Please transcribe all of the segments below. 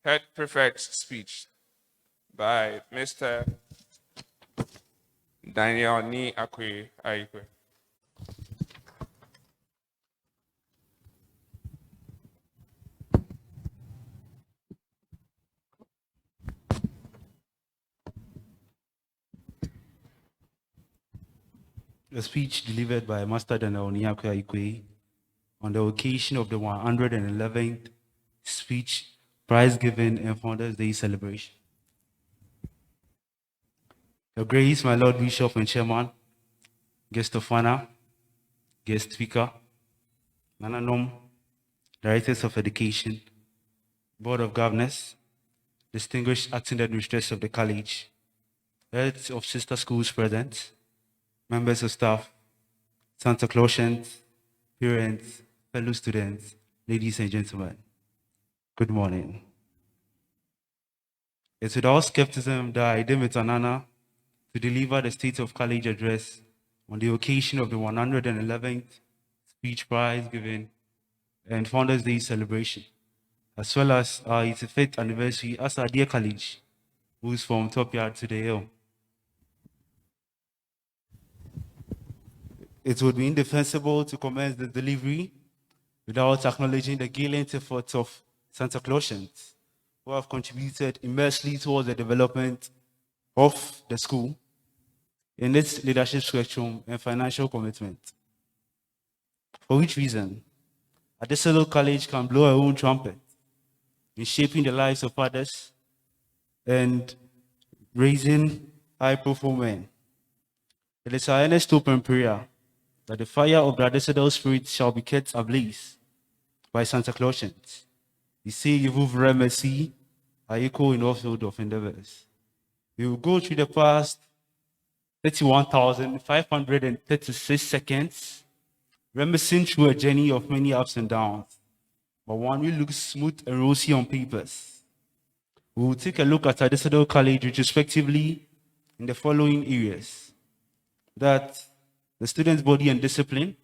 Head Prefect speech by Mr. Daniel Ni Akwe Aikwe. A speech delivered by Master Daniel Ni Akwe Aikwe on the occasion of the 111th speech prize given and Founders Day celebration. Your Grace, my Lord Bishop and Chairman, guest of honor, guest speaker, Nananom, Directors of Education, Board of Governors, distinguished acting administrators of the college, heads of sister schools present, members of staff, Santa Clausians, parents, fellow students, ladies and gentlemen, good morning. It's with all skepticism that I deem it an honor to deliver the State of College address on the occasion of the 111th speech prize given and Founders Day celebration, as well as our 85th anniversary as our dear college moves from top yard to the hill. It would be indefensible to commence the delivery without acknowledging the gallant efforts of Santa Clausians, who have contributed immensely towards the development of the school in its leadership spectrum and financial commitment. For which reason, Adisco College can blow our own trumpet in shaping the lives of others and raising high-profile men. It is our earnest hope and prayer that the fire of the ADISADEL spirit shall be kept ablaze by Santa Clausians. We say you will mercy, are equal in all field of endeavors. We will go through the past 31,536 seconds, reminiscing through a journey of many ups and downs, but one will look smooth and rosy on papers. We will take a look at ADISADEL College retrospectively in the following areas: that the students' body and discipline,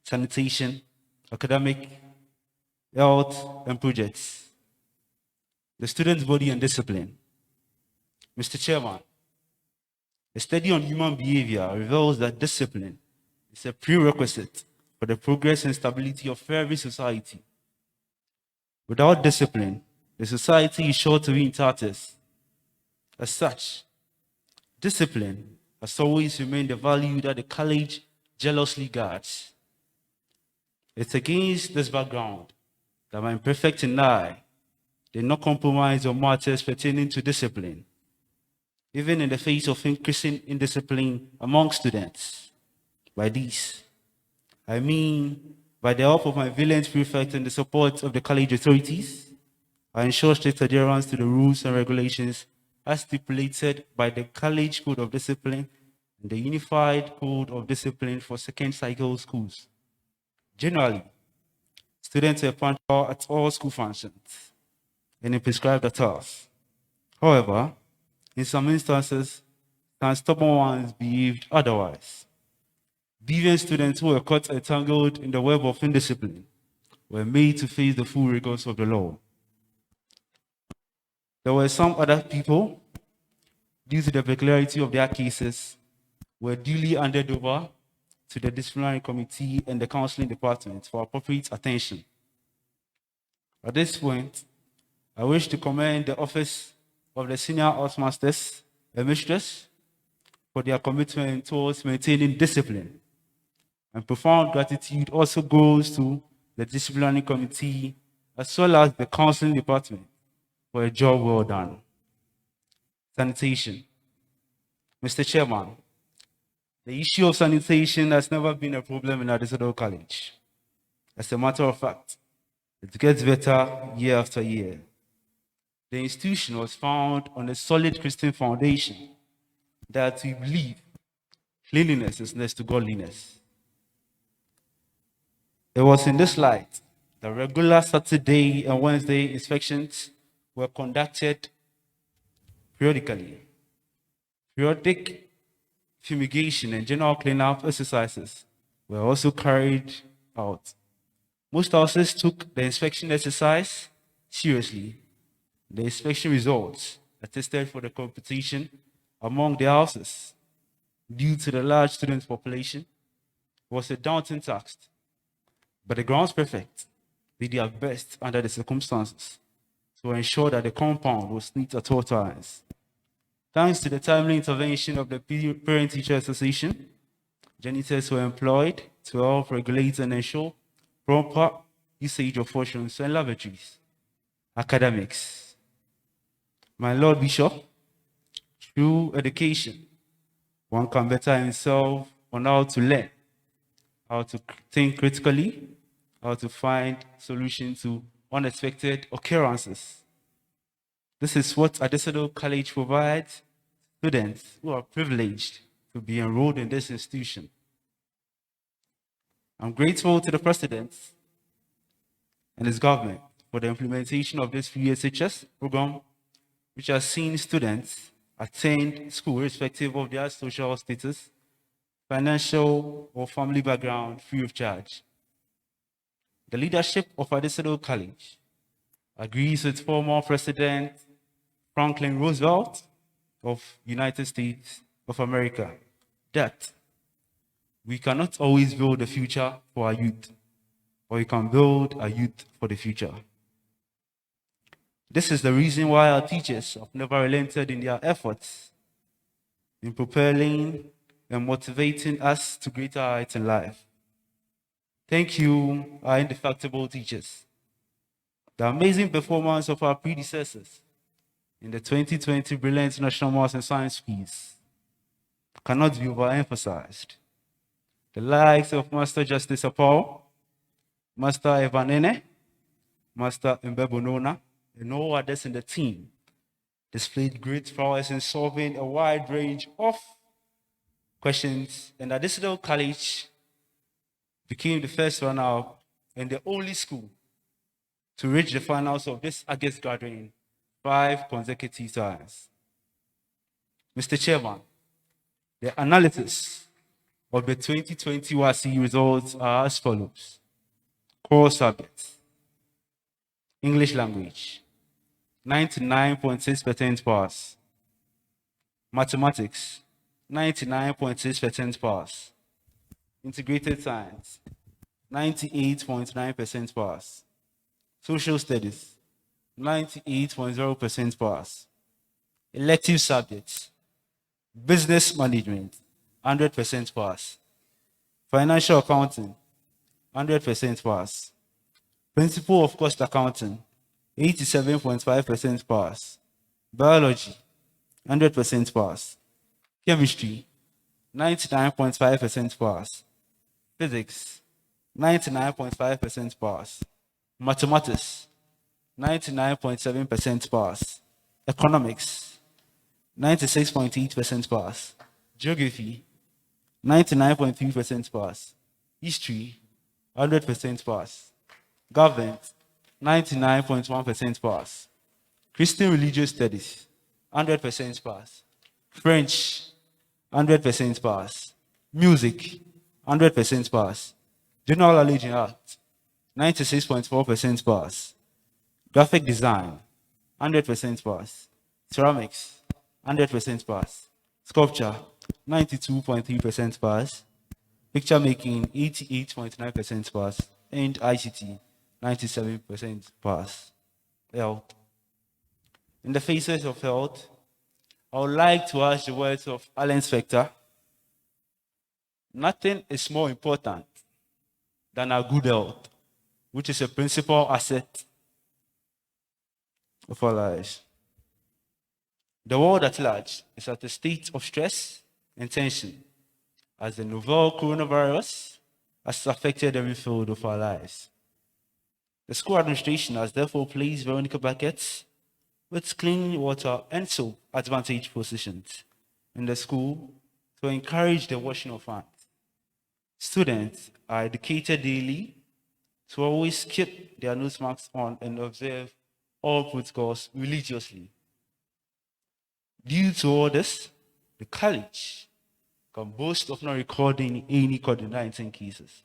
sanitation, academic, health, and projects. The students' body and discipline. Mr. Chairman, a study on human behavior reveals that discipline is a prerequisite for the progress and stability of every society. Without discipline, the society is sure to be in tatters. As such, discipline has always remained the value that the college jealously guards. It's against this background that my prefect and I did not compromise on matters pertaining to discipline, even in the face of increasing indiscipline among students. By this, I mean, by the help of my valiant prefect and the support of the college authorities, I ensure strict adherence to the rules and regulations as stipulated by the College Code of Discipline and the Unified Code of Discipline for second cycle schools. Generally, students are punctual at all school functions and in prescribed attires. However, in some instances, some stubborn ones behaved otherwise. Deviant students who were caught entangled in the web of indiscipline were made to face the full rigors of the law. There were some other people, due to the peculiarity of their cases, were duly handed over to the disciplinary committee and the counseling department for appropriate attention. At this point, I wish to commend the Office of the Senior Housemasters and Mistress for their commitment towards maintaining discipline. And profound gratitude also goes to the disciplinary committee as well as the counseling department for a job well done. Sanitation. Mr. Chairman, the issue of sanitation has never been a problem in ADISADEL College. As a matter of fact, it gets better year after year. The institution was founded on a solid Christian foundation that we believe cleanliness is next to godliness. It was in this light that regular Saturday and Wednesday inspections were conducted periodically. Periodic fumigation and general cleanup exercises were also carried out. Most houses took the inspection exercise seriously, The inspection results attested for the competition among the houses due to the large student population was a daunting task, but the grounds prefect did their best under the circumstances to ensure that the compound was neat at all times. Thanks to the timely intervention of the Parent-Teacher Association, janitors were employed to help regulate and ensure proper usage of washrooms and lavatories. Academics. My Lord Bishop, through education, one can better himself on how to learn, how to think critically, how to find solutions to unexpected occurrences. This is what ADISADEL College provides students who are privileged to be enrolled in this institution. I'm grateful to the President and his government for the implementation of this PSHS program, which has seen students attend school irrespective of their social status, financial or family background, free of charge. The leadership of ADISADEL College agrees with former President Franklin Roosevelt of United States of America that we cannot always build a future for our youth, but we can build a youth for the future. This is the reason why our teachers have never relented in their efforts in propelling and motivating us to greater heights in life. Thank you, our indefatigable teachers. The amazing performance of our predecessors in the 2020 Brilliant National Maths and Science Quiz cannot be overemphasized. The likes of Master Justice Apau, Master Evanene, Master Mbebonona, and all others in the team displayed great prowess in solving a wide range of questions, and ADISADEL College became the first runner-up and the only school to reach the finals of this August gathering 5 consecutive times. Mr. Chairman, the analysis of the 2020 WASSCE results are as follows. Core subjects: English language, 99.6% pass. Mathematics, 99.6% pass. Integrated science, 98.9% pass. Social studies, 98.0% pass. Elective subjects: business management, 100% pass. Financial accounting, 100% pass. Principle of cost accounting, 87.5% pass. Biology, 100% pass. Chemistry, 99.5% pass. Physics, 99.5% pass. Mathematics, 99.7% pass. Economics, 96.8% pass. Geography, 99.3% pass. History, 100% pass. Government, 99.1% pass. Christian religious studies, 100% pass. French, 100% pass. Music, 100% pass. General knowledge and art, 96.4% pass. Graphic design, 100% pass. Ceramics, 100% pass. Sculpture, 92.3% pass. Picture making, 88.9% pass. And ICT, 97% pass. Health. In the faces of health, I would like to ask the words of Alan Spector. Nothing is more important than our good health, which is a principal asset of our lives. The world at large is at a state of stress and tension as the novel coronavirus has affected every field of our lives. The school administration has therefore placed Veronica buckets with clean water and soap at advantage positions in the school to encourage the washing of hands. Students are educated daily to always keep their nose masks on and observe all protocols religiously. Due to all this, the college can boast of not recording any COVID-19 cases.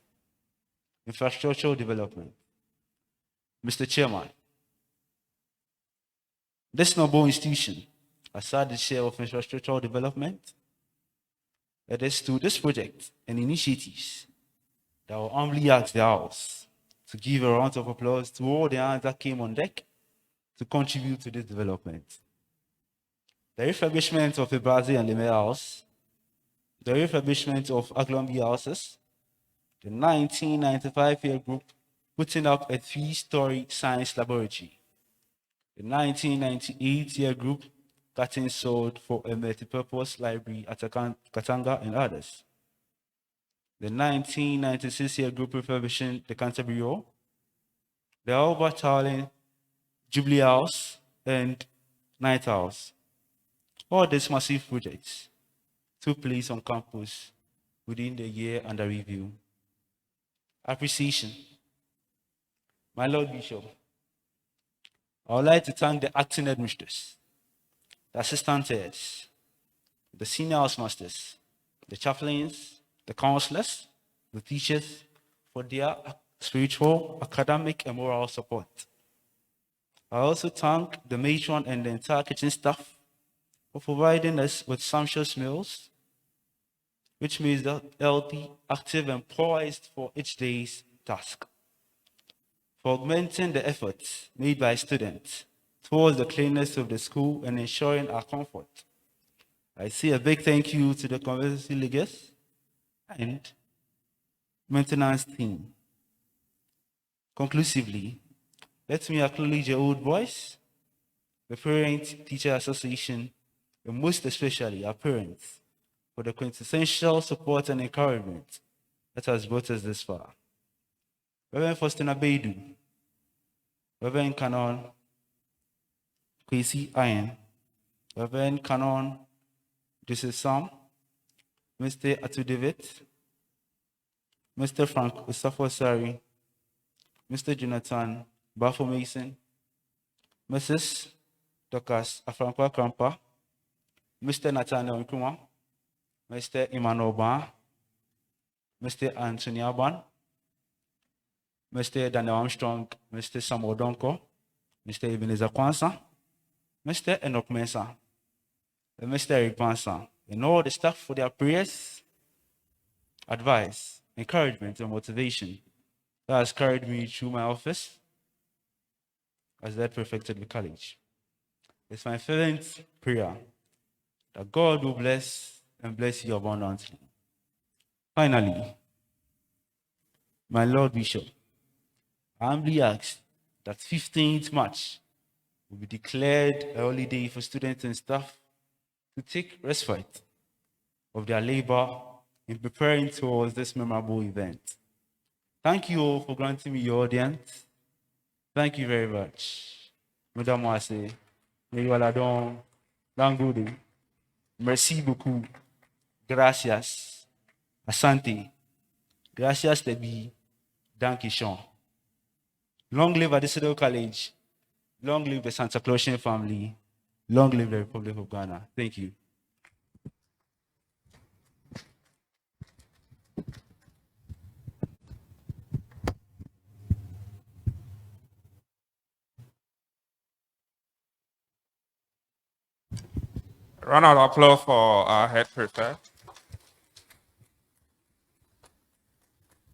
Infrastructural development. Mr. Chairman, This noble institution, aside the share of infrastructural development, it is to this project and initiatives that will humbly ask the House to give a round of applause to all the hands that came on deck to contribute to this development. The refurbishment of the Brazil and Lemay House, the refurbishment of Aglombi houses, the 1995 year group putting up a 3-story science laboratory, the 1998 year group getting sold for a multipurpose library at Katanga and others, the 1996 year group refurbishing the Canterbury Hall, the Albert Howland Jubilee House, and Night House. All these massive projects took place on campus within the year under review. Appreciation. My Lord Bishop, I would like to thank the acting headmistress, the assistant heads, the senior housemasters, the chaplains, the counselors, the teachers for their spiritual, academic, and moral support. I also thank the matron and the entire kitchen staff for providing us with sumptuous meals, which means us healthy, active, and poised for each day's task. For augmenting the efforts made by students towards the cleanliness of the school and ensuring our comfort. I say a big thank you to the conservancy leaguers and maintenance team. Conclusively, let me acknowledge the old boys, the Parent-Teacher Association, and most especially our parents, for the quintessential support and encouragement that has brought us this far. Reverend Faustina Beidu, Reverend Canon Kwesi Iron, Reverend Canon Joseph Sam, Mr. Atu David, Mr. Frank Usafo-Sari, Mr. Jonathan Bafo Mason, Mrs. Dokas Afrankwa Krampa, Mr. Nathaniel Nkrumah, Mr. Emmanuel Ban, Mr. Anthony Aban, Mr. Daniel Armstrong, Mr. Samuel Donko, Mr. Ebenezer Kwanzaa, Mr. Enoch Mensah, and Mr. Eric Pansa, and all the staff for their prayers, advice, encouragement, and motivation that has carried me through my office as that perfected the college. It's my fervent prayer that God will bless and bless you abundantly. Finally, my Lord Bishop, I humbly ask that 15th March will be declared a holiday for students and staff to take respite of their labor in preparing towards this memorable event. Thank you all for granting me your audience. Thank you very much. Madame Wase, Mewaladon, Langudi, merci beaucoup, gracias, asante, gracias Tebi, Dankishon. Long live Adisco College, long live the Santa Clausian family, long live the Republic of Ghana. Thank you. Round of applause for our head prefect.